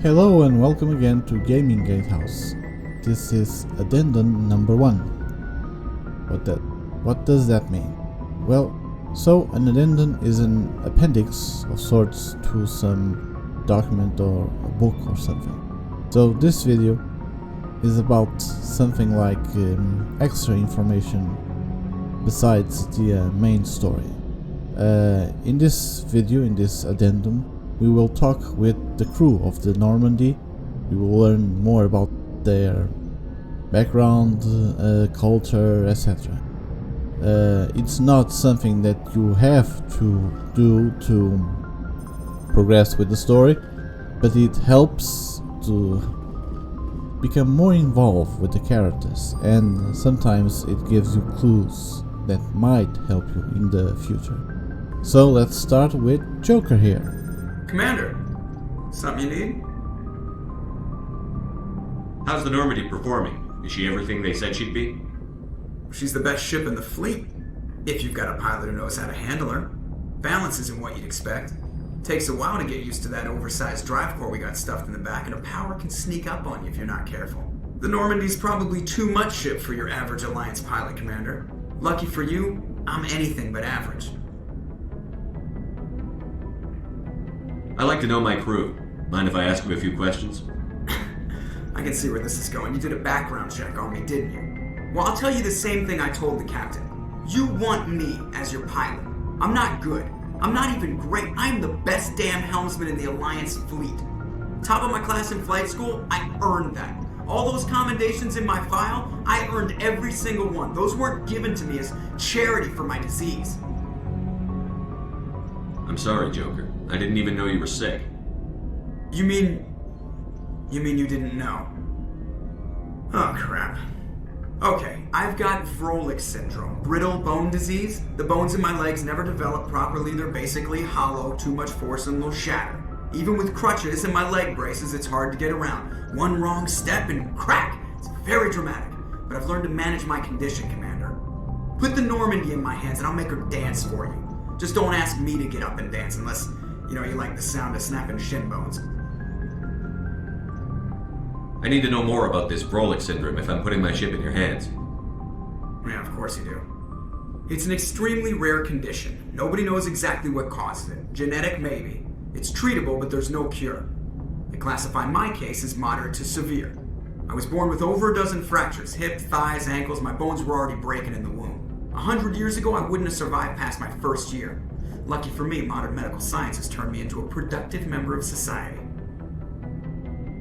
Hello and welcome again to Gaming Gatehouse. This is Addendum number 1. What does that mean? Well, so an addendum is an appendix of sorts to some document or a book or something. So this video is about something like extra information besides the main story. In this video, in this addendum, we will talk with the crew of the Normandy. We will learn more about their background, culture, etc. It's not something that you have to do to progress with the story, but it helps to become more involved with the characters, and sometimes it gives you clues that might help you in the future. So let's start with Joker here. Commander, something you need? How's the Normandy performing? Is she everything they said she'd be? She's the best ship in the fleet, if you've got a pilot who knows how to handle her. Balance isn't what you'd expect. Takes a while to get used to that oversized drive core we got stuffed in the back, and her power can sneak up on you if you're not careful. The Normandy's probably too much ship for your average Alliance pilot, Commander. Lucky for you, I'm anything but average. I like to know my crew. Mind if I ask you a few questions? I can see where this is going. You did a background check on me, didn't you? Well, I'll tell you the same thing I told the captain. You want me as your pilot. I'm not good. I'm not even great. I'm the best damn helmsman in the Alliance fleet. Top of my class in flight school, I earned that. All those commendations in my file, I earned every single one. Those weren't given to me as charity for my disease. I'm sorry, Joker. I didn't even know you were sick. You mean you didn't know? Oh, crap. Okay, I've got Vrolik syndrome, brittle bone disease. The bones in my legs never develop properly. They're basically hollow, too much force and they'll shatter. Even with crutches and my leg braces, it's hard to get around. One wrong step and crack! It's very dramatic, but I've learned to manage my condition, Commander. Put the Normandy in my hands and I'll make her dance for you. Just don't ask me to get up and dance unless, you like the sound of snapping shin bones. I need to know more about this Vrolik syndrome if I'm putting my ship in your hands. Yeah, of course you do. It's an extremely rare condition. Nobody knows exactly what causes it. Genetic, maybe. It's treatable, but there's no cure. They classify my case as moderate to severe. I was born with over a dozen fractures. Hip, thighs, ankles. My bones were already breaking in the womb. 100 years ago, I wouldn't have survived past my first year. Lucky for me, modern medical science has turned me into a productive member of society.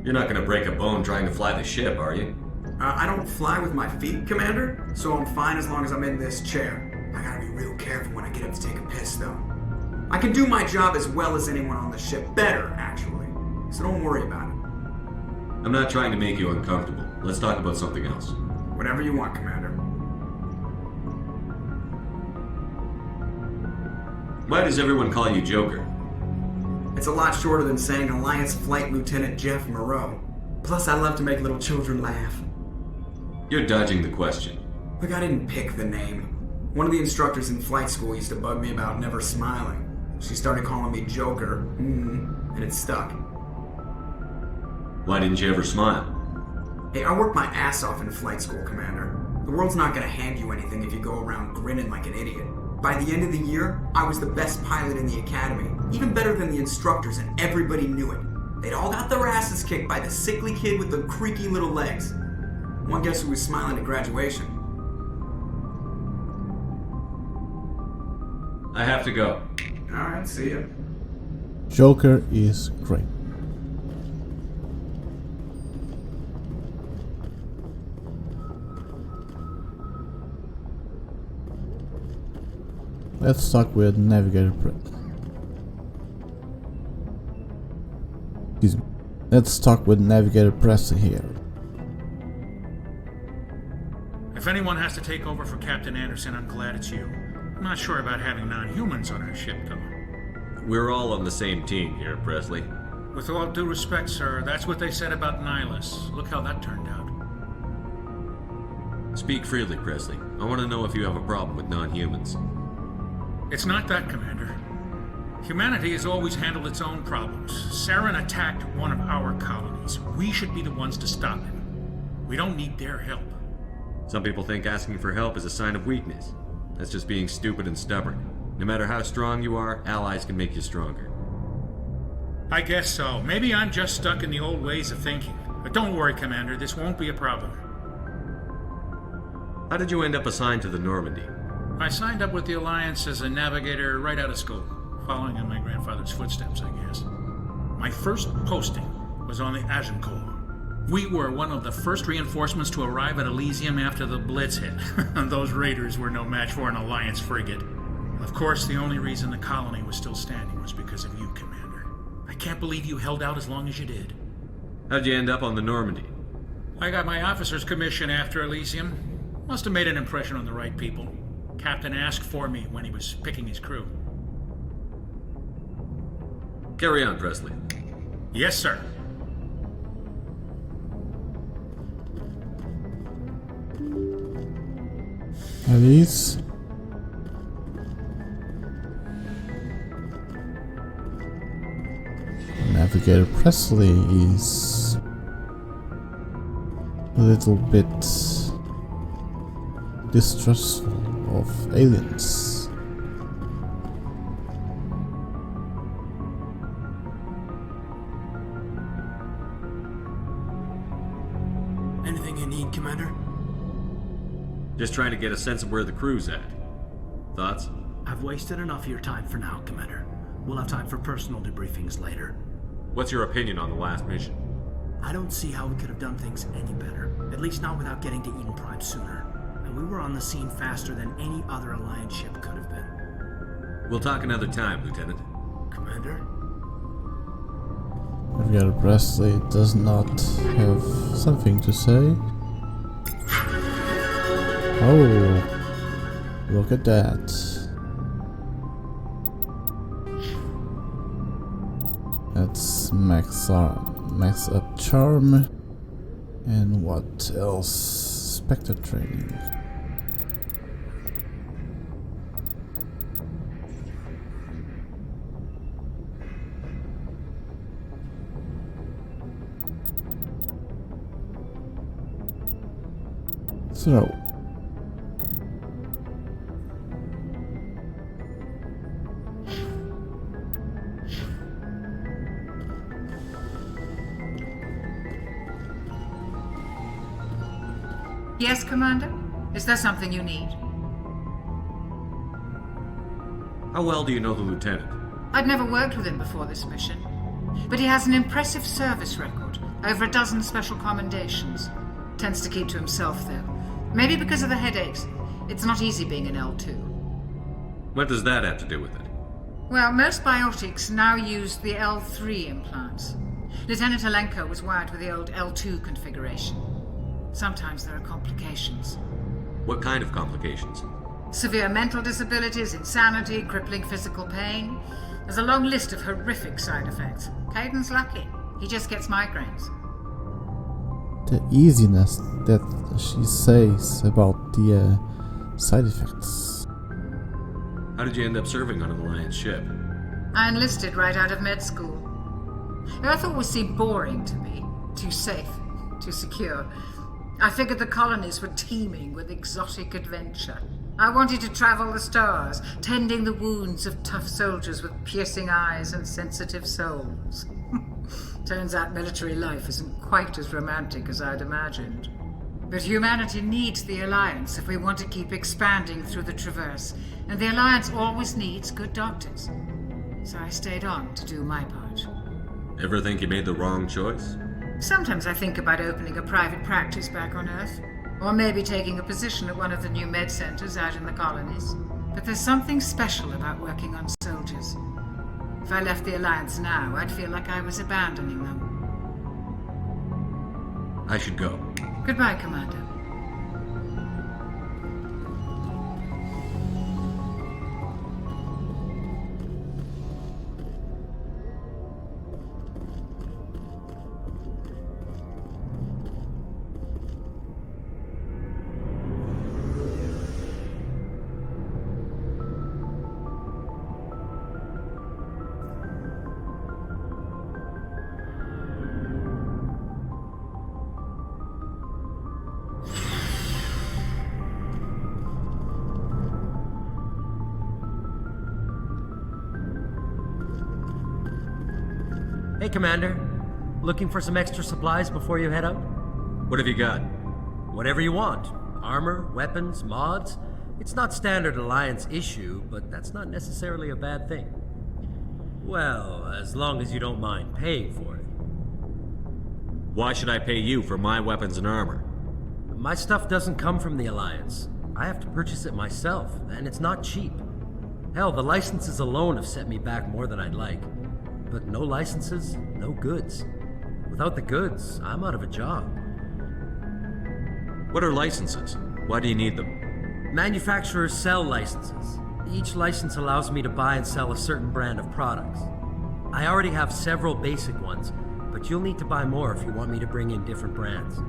You're not gonna break a bone trying to fly the ship, are you? I don't fly with my feet, Commander, so I'm fine as long as I'm in this chair. I gotta be real careful when I get up to take a piss, though. I can do my job as well as anyone on the ship. Better, actually. So don't worry about it. I'm not trying to make you uncomfortable. Let's talk about something else. Whatever you want, Commander. Why does everyone call you Joker? It's a lot shorter than saying Alliance Flight Lieutenant Jeff Moreau. Plus, I love to make little children laugh. You're dodging the question. Look, I didn't pick the name. One of the instructors in flight school used to bug me about never smiling. She started calling me Joker, and it stuck. Why didn't you ever smile? Hey, I worked my ass off in flight school, Commander. The world's not gonna hand you anything if you go around grinning like an idiot. By the end of the year, I was the best pilot in the academy, even better than the instructors, and everybody knew it. They'd all got their asses kicked by the sickly kid with the creaky little legs. Well, guess who was smiling at graduation? I have to go. Alright, see ya. Joker is great. Let's talk with Navigator Press. Excuse me. Let's talk with Navigator Press here. If anyone has to take over for Captain Anderson, I'm glad it's you. I'm not sure about having non-humans on our ship, though. We're all on the same team here, Presley. With all due respect, sir, that's what they said about Nihilus. Look how that turned out. Speak freely, Presley. I want to know if you have a problem with non-humans. It's not that, Commander. Humanity has always handled its own problems. Saren attacked one of our colonies. We should be the ones to stop him. We don't need their help. Some people think asking for help is a sign of weakness. That's just being stupid and stubborn. No matter how strong you are, allies can make you stronger. I guess so. Maybe I'm just stuck in the old ways of thinking. But don't worry, Commander, this won't be a problem. How did you end up assigned to the Normandy? I signed up with the Alliance as a navigator right out of school, following in my grandfather's footsteps, I guess. My first posting was on the Addendum. We were one of the first reinforcements to arrive at Elysium after the Blitz hit. Those raiders were no match for an Alliance frigate. Of course, the only reason the colony was still standing was because of you, Commander. I can't believe you held out as long as you did. How'd you end up on the Normandy? I got my officer's commission after Elysium. Must have made an impression on the right people. Captain asked for me when he was picking his crew. Carry on, Presley. Yes, sir. Alice. Navigator Presley is a little bit distrustful of aliens. Anything you need, Commander? Just trying to get a sense of where the crew's at. Thoughts? I've wasted enough of your time for now, Commander. We'll have time for personal debriefings later. What's your opinion on the last mission? I don't see how we could have done things any better. At least not without getting to Eden Prime sooner. And we were on the scene faster than any other Alliance ship could have been. We'll talk another time, Lieutenant. Commander? Navigator Presley does not have something to say. Oh, look at that. That's max up charm. And what else? Spectre training. So Yes, Commander? Is there something you need? How well do you know the Lieutenant? I'd never worked with him before this mission, but he has an impressive service record, over a dozen special commendations. Tends to keep to himself, though. Maybe because of the headaches. It's not easy being an L2. What does that have to do with it? Well, most biotics now use the L3 implants. Lieutenant Alenko was wired with the old L2 configuration. Sometimes there are complications. What kind of complications? Severe mental disabilities, insanity, crippling physical pain. There's a long list of horrific side effects. Caden's lucky. He just gets migraines. the easiness that she says about the side effects. How did you end up serving on an Alliance ship? I enlisted right out of med school. Earth always seemed boring to me. Too safe, too secure. I figured the colonies were teeming with exotic adventure. I wanted to travel the stars, tending the wounds of tough soldiers with piercing eyes and sensitive souls. Turns out military life isn't quite as romantic as I'd imagined. But humanity needs the Alliance if we want to keep expanding through the Traverse, and the Alliance always needs good doctors. So I stayed on to do my part. Ever think you made the wrong choice? Sometimes I think about opening a private practice back on Earth, or maybe taking a position at one of the new med centers out in the colonies. But there's something special about working on soldiers. If I left the Alliance now, I'd feel like I was abandoning them. I should go. Goodbye, Commander. Hey, Commander. Looking for some extra supplies before you head out? What have you got? Whatever you want. Armor, weapons, mods. It's not standard Alliance issue, but that's not necessarily a bad thing. Well, as long as you don't mind paying for it. Why should I pay you for my weapons and armor? My stuff doesn't come from the Alliance. I have to purchase it myself, and it's not cheap. Hell, the licenses alone have set me back more than I'd like. But no licenses, no goods. Without the goods, I'm out of a job. What are licenses? Why do you need them? Manufacturers sell licenses. Each license allows me to buy and sell a certain brand of products. I already have several basic ones, but you'll need to buy more if you want me to bring in different brands.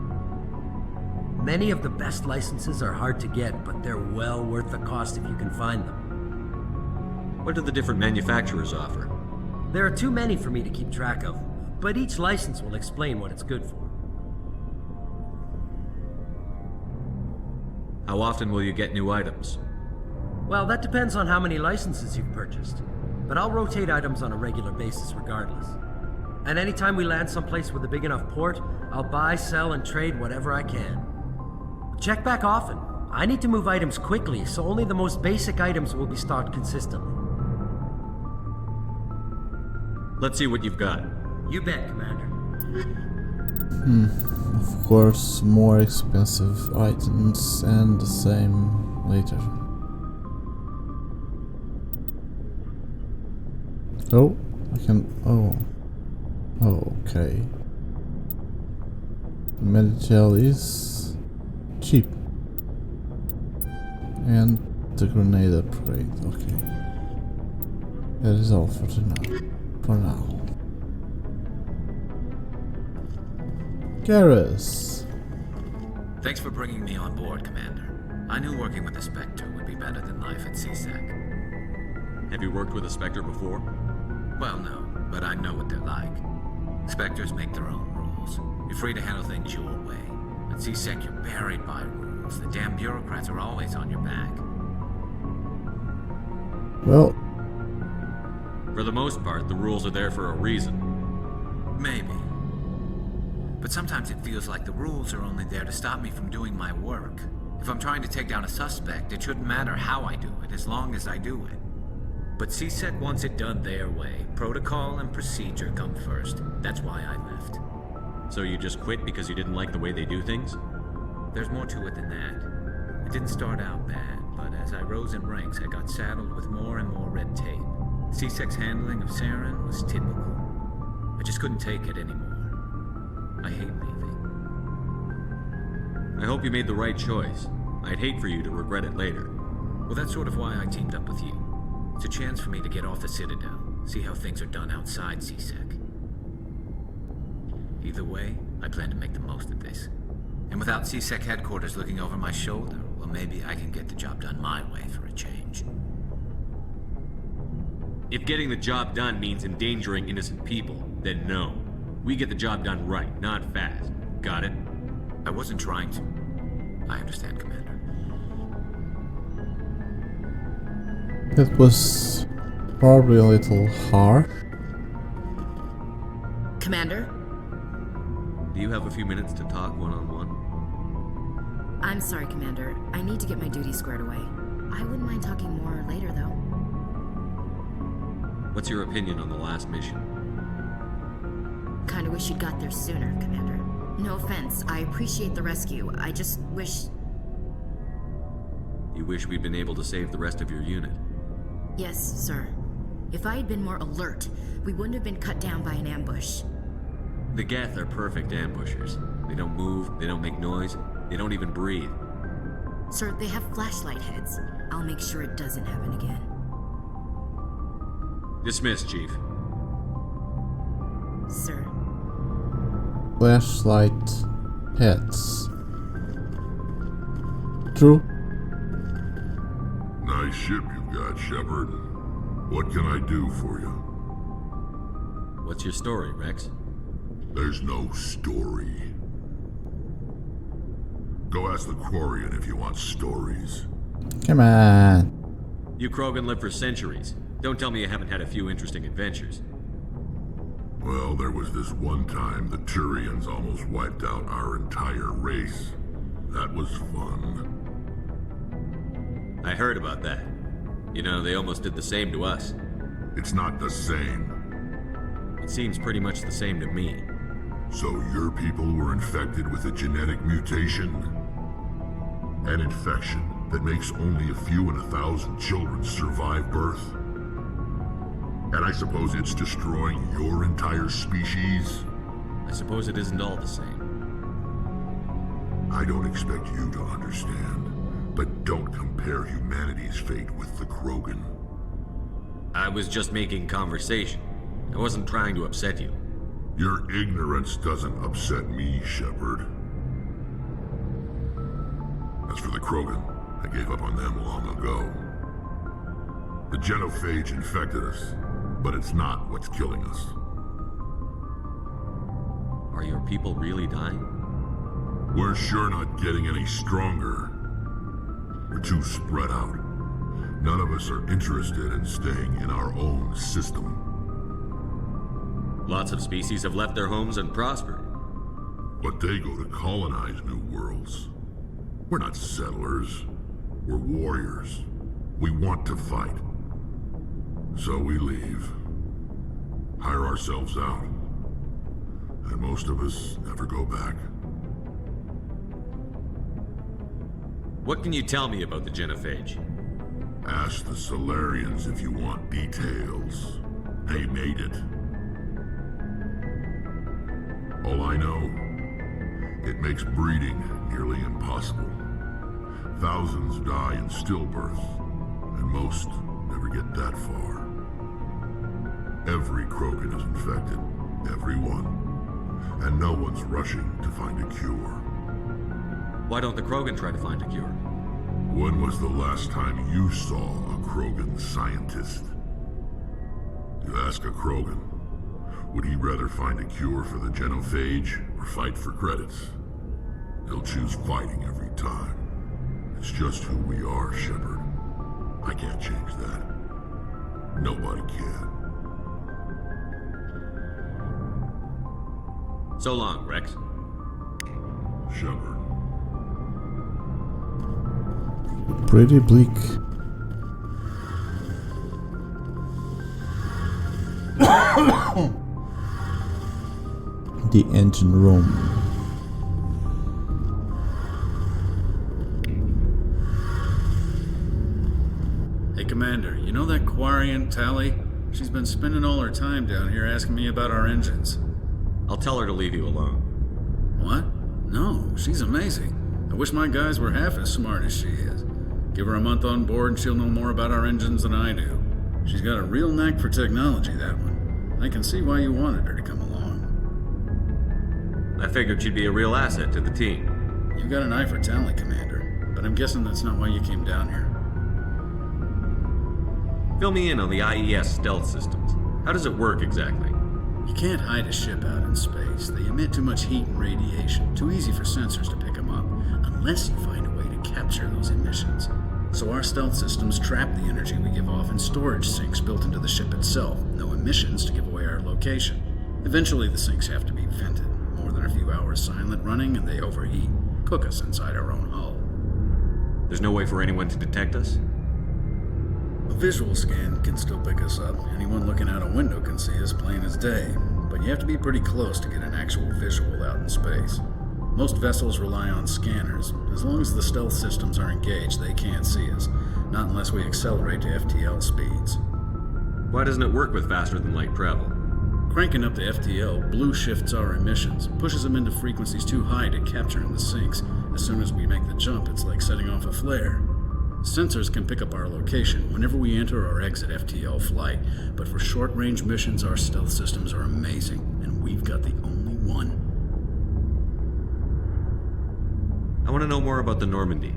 Many of the best licenses are hard to get, but they're well worth the cost if you can find them. What do the different manufacturers offer? There are too many for me to keep track of, but each license will explain what it's good for. How often will you get new items? Well, that depends on how many licenses you've purchased, but I'll rotate items on a regular basis regardless. And anytime we land someplace with a big enough port, I'll buy, sell, and trade whatever I can. Check back often. I need to move items quickly, so only the most basic items will be stocked consistently. Let's see what you've got. You bet, Commander. Of course, more expensive items and the same later. Oh, I can... Oh, okay. Medical is cheap. And the grenade upgrade, okay. That is all for tonight. For now. Garrus. Thanks for bringing me on board, Commander. I knew working with a Spectre would be better than life at CSEC. Have you worked with a Spectre before? Well, no, but I know what they're like. Spectres make their own rules. You're free to handle things your way. At CSEC, you're buried by rules. The damn bureaucrats are always on your back. Well, For the most part, the rules are there for a reason. Maybe. But sometimes it feels like the rules are only there to stop me from doing my work. If I'm trying to take down a suspect, it shouldn't matter how I do it, as long as I do it. But CSEC wants it done their way. Protocol and procedure come first. That's why I left. So you just quit because you didn't like the way they do things? There's more to it than that. It didn't start out bad, but as I rose in ranks, I got saddled with more and more red tape. CSEC's handling of Saren was typical. I just couldn't take it anymore. I hate leaving. I hope you made the right choice. I'd hate for you to regret it later. Well, that's sort of why I teamed up with you. It's a chance for me to get off the Citadel, see how things are done outside CSEC. Either way, I plan to make the most of this. And without CSEC headquarters looking over my shoulder, well, maybe I can get the job done my way for a change. If getting the job done means endangering innocent people, then no. We get the job done right, not fast. Got it? I wasn't trying to. I understand, Commander. that was probably a little hard. Commander? Do you have a few minutes to talk one-on-one? I'm sorry, Commander. I need to get my duties squared away. I wouldn't mind talking more later, though. What's your opinion on the last mission? Kinda wish you'd got there sooner, Commander. No offense, I appreciate the rescue. I just wish... You wish we'd been able to save the rest of your unit? Yes, sir. If I had been more alert, we wouldn't have been cut down by an ambush. The Geth are perfect ambushers. They don't move, they don't make noise, they don't even breathe. Sir, they have flashlight heads. I'll make sure it doesn't happen again. Dismissed, Chief. Sir. Flashlight heads. True. Nice ship you've got, Sheppard. What can I do for you? What's your story, Rex? There's no story. Go ask the Quarian if you want stories. Come on. You Krogan live for centuries. Don't tell me you haven't had a few interesting adventures. Well, there was this one time the Turians almost wiped out our entire race. That was fun. I heard about that. You know, they almost did the same to us. It's not the same. It seems pretty much the same to me. So your people were infected with a genetic mutation? An infection that makes only a few in 1,000 children survive birth? And I suppose it's destroying your entire species? I suppose it isn't all the same. I don't expect you to understand, but don't compare humanity's fate with the Krogan. I was just making conversation. I wasn't trying to upset you. Your ignorance doesn't upset me, Sheppard. As for the Krogan, I gave up on them long ago. The genophage infected us, but it's not what's killing us. Are your people really dying? We're sure not getting any stronger. We're too spread out. None of us are interested in staying in our own system. Lots of species have left their homes and prospered. But they go to colonize new worlds. We're not settlers. We're warriors. We want to fight. So we leave. Hire ourselves out. And most of us never go back. What can you tell me about the genophage? Ask the Solarians if you want details. They made it. All I know, it makes breeding nearly impossible. Thousands die in stillbirth, and most never get that far. Every Krogan is infected, every one, and no one's rushing to find a cure. Why don't the Krogan try to find a cure? When was the last time you saw a Krogan scientist? You ask a Krogan, would he rather find a cure for the genophage or fight for credits? He'll choose fighting every time. It's just who we are, Sheppard. I can't change that. Nobody can. So long, Rex. Sheppard. Pretty bleak. The engine room. Hey, Commander, you know that Quarian, Tally? She's been spending all her time down here asking me about our engines. I'll tell her to leave you alone. What? No, she's amazing. I wish my guys were half as smart as she is. Give her a month on board and she'll know more about our engines than I do. She's got a real knack for technology, that one. I can see why you wanted her to come along. I figured she'd be a real asset to the team. You got an eye for talent, Commander, but I'm guessing that's not why you came down here. Fill me in on the IES stealth systems. How does it work exactly? You can't hide a ship out in space. They emit too much heat and radiation. Too easy for sensors to pick them up, unless you find a way to capture those emissions. So our stealth systems trap the energy we give off in storage sinks built into the ship itself. No emissions to give away our location. Eventually the sinks have to be vented. More than a few hours silent running and they overheat. Cook us inside our own hull. There's no way for anyone to detect us? A visual scan can still pick us up. Anyone looking out a window can see us plain as day. But you have to be pretty close to get an actual visual out in space. Most vessels rely on scanners. As long as the stealth systems are engaged, they can't see us. Not unless we accelerate to FTL speeds. Why doesn't it work with faster than light travel? Cranking up the FTL blue shifts our emissions, pushes them into frequencies too high to capture in the sinks. As soon as we make the jump, it's like setting off a flare. Sensors can pick up our location whenever we enter or exit FTL flight, but for short-range missions, our stealth systems are amazing, and we've got the only one. I want to know more about the Normandy.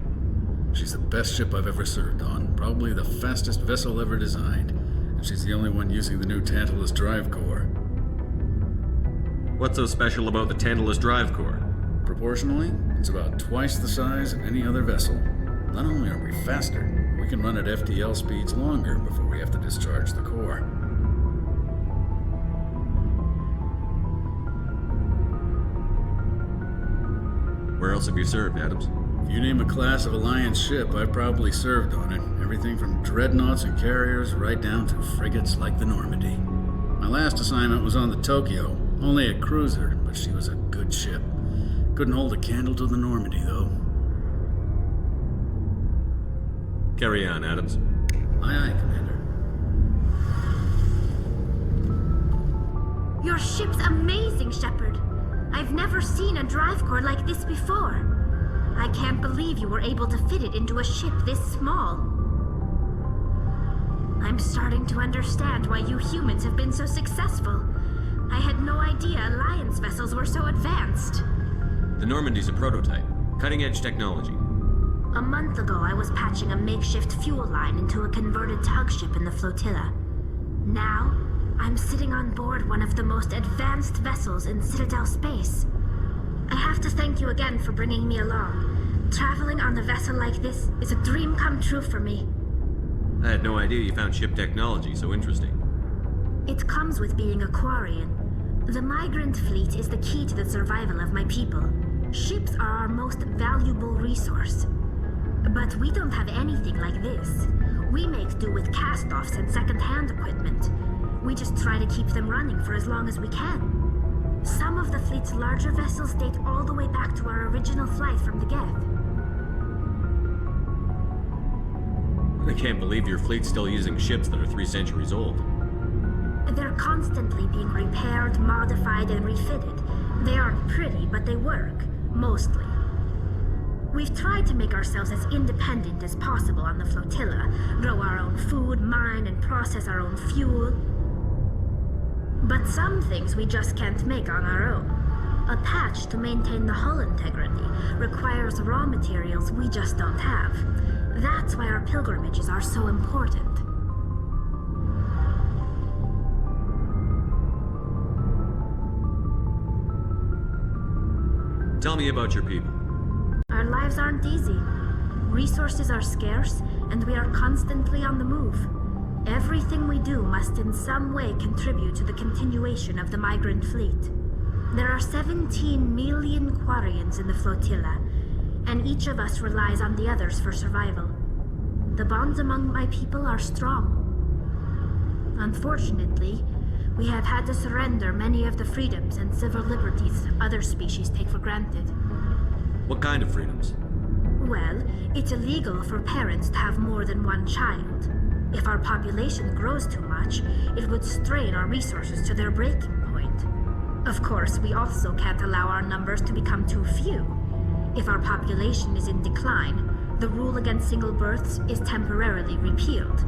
She's the best ship I've ever served on, probably the fastest vessel ever designed, and she's the only one using the new Tantalus drive core. What's so special about the Tantalus drive core? Proportionally, it's about twice the size of any other vessel. Not only are we faster, we can run at FTL speeds longer before we have to discharge the core. Where else have you served, Adams? If you name a class of Alliance ship, I've probably served on it. Everything from dreadnoughts and carriers right down to frigates like the Normandy. My last assignment was on the Tokyo, only a cruiser, but she was a good ship. Couldn't hold a candle to the Normandy, though. Carry on, Adams. Aye, aye, Commander. Your ship's amazing, Sheppard. I've never seen a drive core like this before. I can't believe you were able to fit it into a ship this small. I'm starting to understand why you humans have been so successful. I had no idea Alliance vessels were so advanced. The Normandy's a prototype. Cutting-edge technology. A month ago, I was patching a makeshift fuel line into a converted tug ship in the flotilla. Now, I'm sitting on board one of the most advanced vessels in Citadel space. I have to thank you again for bringing me along. Traveling on a vessel like this is a dream come true for me. I had no idea you found ship technology so interesting. It comes with being a Quarian. The migrant fleet is the key to the survival of my people. Ships are our most valuable resource. But we don't have anything like this. We make do with cast-offs and second-hand equipment. We just try to keep them running for as long as we can. Some of the fleet's larger vessels date all the way back to our original flight from the Geth. I can't believe your fleet's still using ships that are 3 centuries old. They're constantly being repaired, modified, and refitted. They aren't pretty, but they work. Mostly. We've tried to make ourselves as independent as possible on the flotilla, grow our own food, mine, and process our own fuel. But some things we just can't make on our own. A patch to maintain the hull integrity requires raw materials we just don't have. That's why our pilgrimages are so important. Tell me about your people. Our lives aren't easy. Resources are scarce, and we are constantly on the move. Everything we do must in some way contribute to the continuation of the migrant fleet. There are 17 million Quarians in the flotilla, and each of us relies on the others for survival. The bonds among my people are strong. Unfortunately, we have had to surrender many of the freedoms and civil liberties other species take for granted. What kind of freedoms? Well, it's illegal for parents to have more than one child. If our population grows too much, it would strain our resources to their breaking point. Of course, we also can't allow our numbers to become too few. If our population is in decline, the rule against single births is temporarily repealed.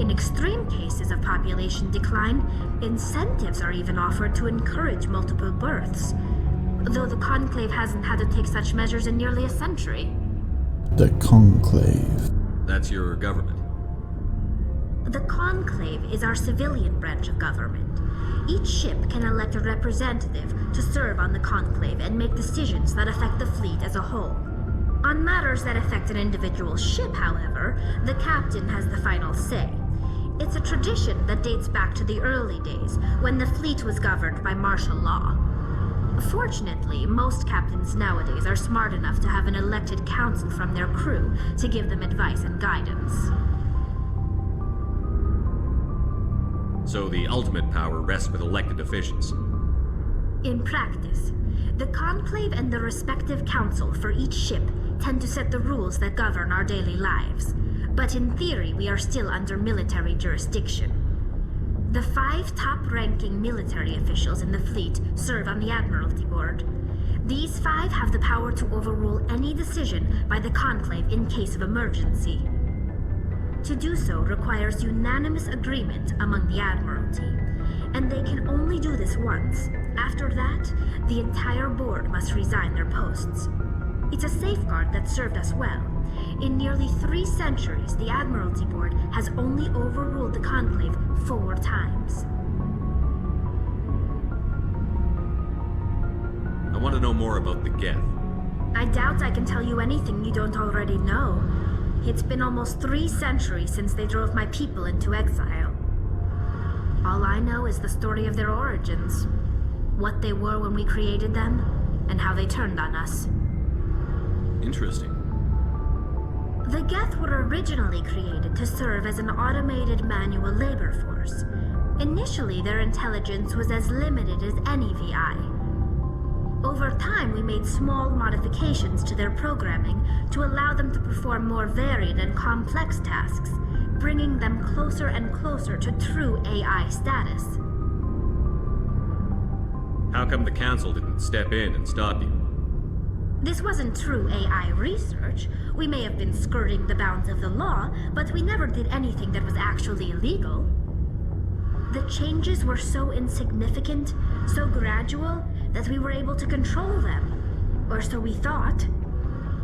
In extreme cases of population decline, incentives are even offered to encourage multiple births, though the Conclave hasn't had to take such measures in nearly a century. The Conclave. That's your government. The Conclave is our civilian branch of government. Each ship can elect a representative to serve on the Conclave and make decisions that affect the fleet as a whole. On matters that affect an individual ship, however, the captain has the final say. It's a tradition that dates back to the early days, when the fleet was governed by martial law. Fortunately, most captains nowadays are smart enough to have an elected council from their crew to give them advice and guidance. So the ultimate power rests with elected officials. In practice, the Conclave and the respective council for each ship tend to set the rules that govern our daily lives. But in theory, we are still under military jurisdiction. The 5 top-ranking military officials in the fleet serve on the Admiralty Board. These 5 have the power to overrule any decision by the Conclave in case of emergency. To do so requires unanimous agreement among the Admiralty, and they can only do this once. After that, the entire board must resign their posts. It's a safeguard that served us well. In nearly 3 centuries, the Admiralty Board has only overruled the Conclave 4 times. I want to know more about the Geth. I doubt I can tell you anything you don't already know. It's been almost 3 centuries since they drove my people into exile. All I know is the story of their origins. What they were when we created them, and how they turned on us. Interesting. The Geth were originally created to serve as an automated manual labor force. Initially, their intelligence was as limited as any VI. Over time, we made small modifications to their programming to allow them to perform more varied and complex tasks, bringing them closer and closer to true AI status. How come the Council didn't step in and stop you? This wasn't true AI research. We may have been skirting the bounds of the law, but we never did anything that was actually illegal. The changes were so insignificant, so gradual, that we were able to control them. Or so we thought.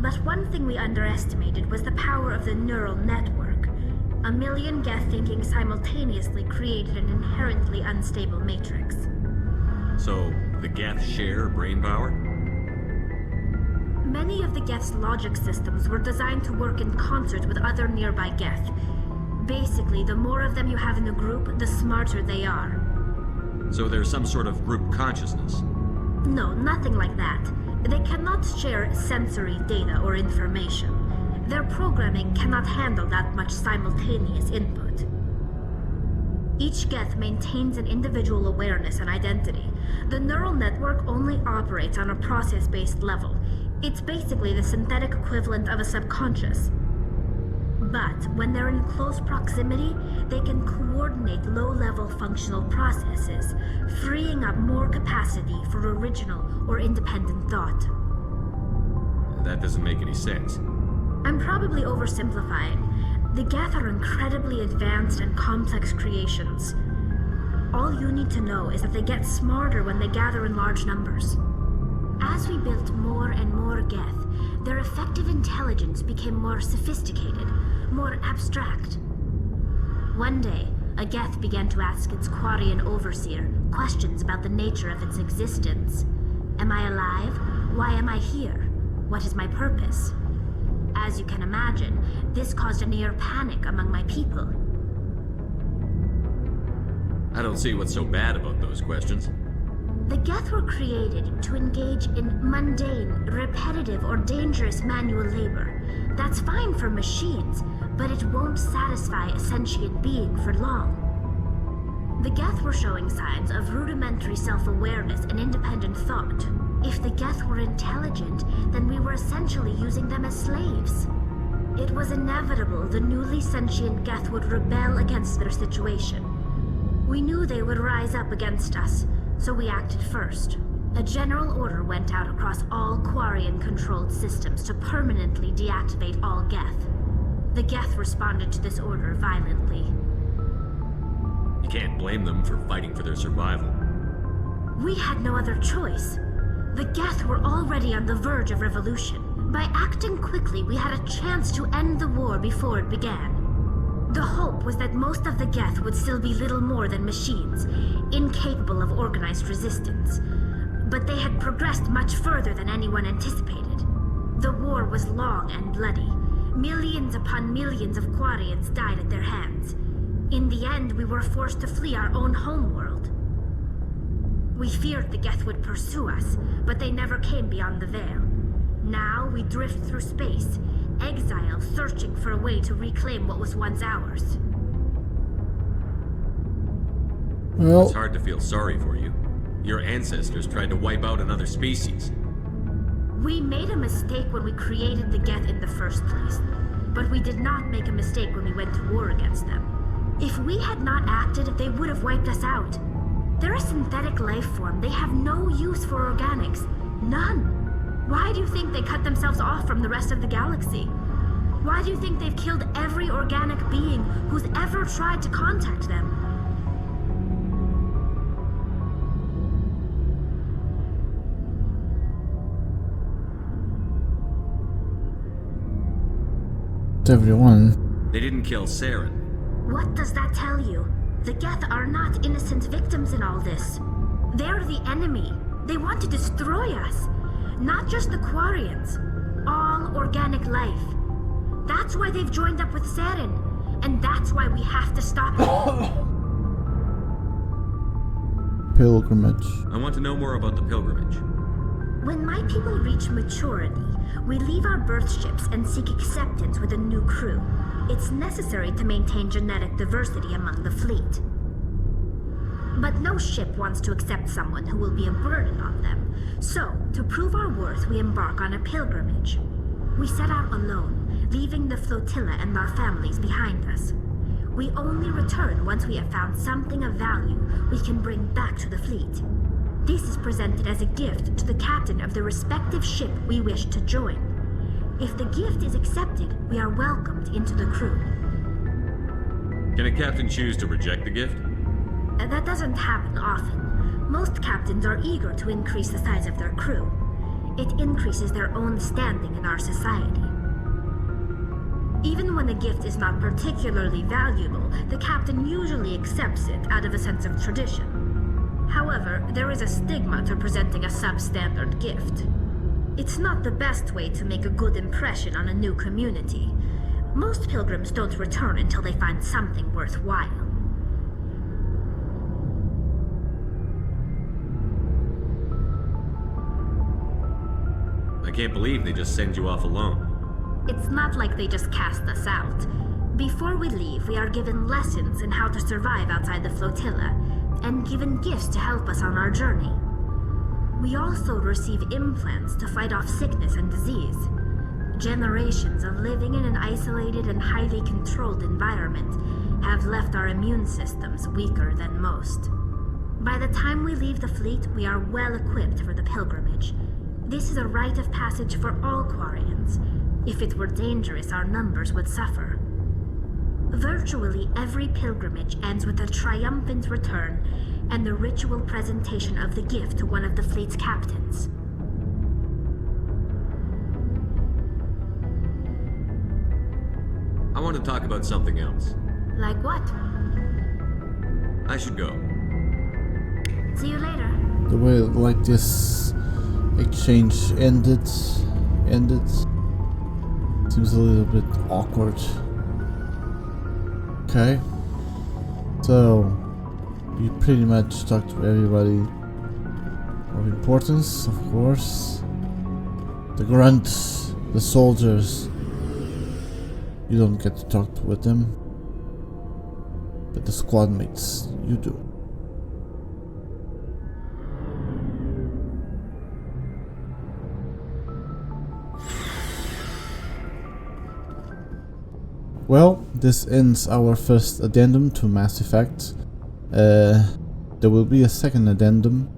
But one thing we underestimated was the power of the neural network. A million Geth thinking simultaneously created an inherently unstable matrix. So, the Geth share brain power? Many of the Geth's logic systems were designed to work in concert with other nearby Geth. Basically, the more of them you have in the group, the smarter they are. So there's some sort of group consciousness? No, nothing like that. They cannot share sensory data or information. Their programming cannot handle that much simultaneous input. Each Geth maintains an individual awareness and identity. The neural network only operates on a process-based level. It's basically the synthetic equivalent of a subconscious. But when they're in close proximity, they can coordinate low-level functional processes, freeing up more capacity for original or independent thought. That doesn't make any sense. I'm probably oversimplifying. The Geth are incredibly advanced and complex creations. All you need to know is that they get smarter when they gather in large numbers. As we built more and more Geth, their effective intelligence became more sophisticated, more abstract. One day, a Geth began to ask its Quarian overseer questions about the nature of its existence. Am I alive? Why am I here? What is my purpose? As you can imagine, this caused a near panic among my people. I don't see what's so bad about those questions. The Geth were created to engage in mundane, repetitive, or dangerous manual labor. That's fine for machines, but it won't satisfy a sentient being for long. The Geth were showing signs of rudimentary self-awareness and independent thought. If the Geth were intelligent, then we were essentially using them as slaves. It was inevitable the newly sentient Geth would rebel against their situation. We knew they would rise up against us, so we acted first. A general order went out across all Quarian-controlled systems to permanently deactivate all Geth. The Geth responded to this order violently. You can't blame them for fighting for their survival. We had no other choice. The Geth were already on the verge of revolution. By acting quickly, we had a chance to end the war before it began. The hope was that most of the Geth would still be little more than machines, incapable of organized resistance. But they had progressed much further than anyone anticipated. The war was long and bloody. Millions upon millions of Quarians died at their hands. In the end, we were forced to flee our own homeworld. We feared the Geth would pursue us, but they never came beyond the veil. Now we drift through space, exile searching for a way to reclaim what was once ours. Well, It's hard to feel sorry for you. Your ancestors tried to wipe out another species. We made a mistake when we created the Geth in the first place, but we did not make a mistake when we went to war against them. If we had not acted, they would have wiped us out. They're a synthetic life form. They have no use for organics. None. Why do you think they cut themselves off from the rest of the galaxy? Why do you think they've killed every organic being who's ever tried to contact them? everyone. They didn't kill Saren. What does that tell you? The Geth are not innocent victims in all this. They're the enemy. They want to destroy us. Not just the Quarians. All organic life. That's why they've joined up with Saren. And that's why we have to stop it. Pilgrimage. I want to know more about the pilgrimage. When my people reach maturity, we leave our birth ships and seek acceptance with a new crew. It's necessary to maintain genetic diversity among the fleet. But no ship wants to accept someone who will be a burden on them. So, to prove our worth, we embark on a pilgrimage. We set out alone, leaving the flotilla and our families behind us. We only return once we have found something of value we can bring back to the fleet. This is presented as a gift to the captain of the respective ship we wish to join. If the gift is accepted, we are welcomed into the crew. Can a captain choose to reject the gift? That doesn't happen often. Most captains are eager to increase the size of their crew. It increases their own standing in our society. Even when a gift is not particularly valuable, the captain usually accepts it out of a sense of tradition. However, there is a stigma to presenting a substandard gift. It's not the best way to make a good impression on a new community. Most pilgrims don't return until they find something worthwhile. I can't believe they just send you off alone. It's not like they just cast us out. Before we leave, we are given lessons in how to survive outside the flotilla, and given gifts to help us on our journey. We also receive implants to fight off sickness and disease. Generations of living in an isolated and highly controlled environment have left our immune systems weaker than most. By the time we leave the fleet, we are well equipped for the pilgrimage. This is a rite of passage for all Quarians. If it were dangerous, our numbers would suffer. Virtually every pilgrimage ends with a triumphant return and the ritual presentation of the gift to one of the fleet's captains. I want to talk about something else. Like what? I should go. See you later. The way like this exchange ended seems a little bit awkward. Okay, so we pretty much talked to everybody of importance, of course. The grunts, the soldiers, you don't get to talk with them, but the squad mates, you do. Well, this ends our first addendum to Mass Effect. There will be a second addendum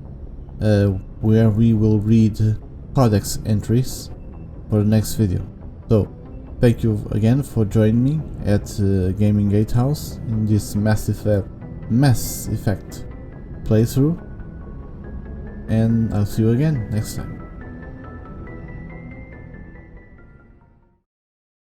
where we will read codex entries for the next video. So, thank you again for joining me at Gaming Gatehouse in this Mass Effect playthrough, and I'll see you again next time.